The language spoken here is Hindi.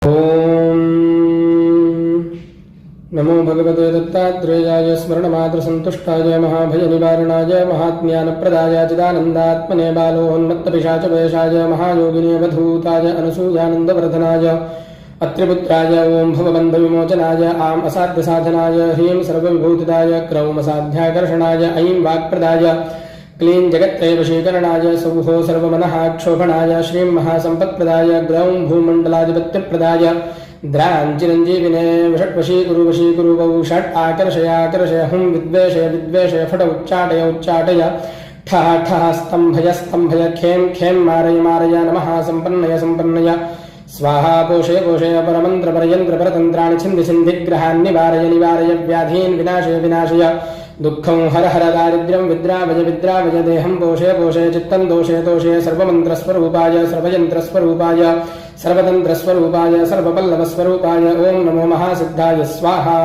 ओम नमो भगवते दत्तात्रेयाय स्मरणमात्रसंतुष्टाय महाभयनिवारणाय महाज्ञानप्रदाय चिदानन्दात्मने बालोन्मत्तपिशाचवेशाय महायोगिने वधूताय अनसूयानन्दवर्धनाय अत्रिपुत्राय ओं भवबन्धविमोचनाय आम् असाध्यसाधनाय ह्रीं सर्वविभूतिदाय क्रौं असाध्याकर्षणाय ऐं वाक्प्रदाय क्लीं जगत्त्रयवशीकरणाय सौहो सर्वमनः क्षोभणाय श्रीं महासम्पत्प्रदाय ग्रौं भूमण्डलाधिपत्यप्रदाय द्रां चिरञ्जीविने वषट्वशीकुरु वौ षट् आकर्षयाकर्षय हुं विद्वेषय विद्वेषय फट उच्चाटय उच्चाटय ठः ठः स्तम्भय स्तम्भय खें खें मारय मारय नमः सम्पन्नय सम्पन्नय स्वाहा पोषय पोषय परमन्त्रपरयन्त्रपरतन्त्राणि छिन्दि छिन्धिग्रहान् निवारय निवारय व्याधीन् विनाशय विनाशय दुःखं हर हर दारिद्र्यं विद्रावय विद्रावय देहं पोषय पोषय चित्तं दोषय तोषय सर्वमन्त्रस्वरूपाय सर्वयन्त्रस्वरूपाय सर्वतन्त्रस्वरूपाय सर्वपल्लवस्वरूपाय ओं नमो महासिद्धाय स्वाहा।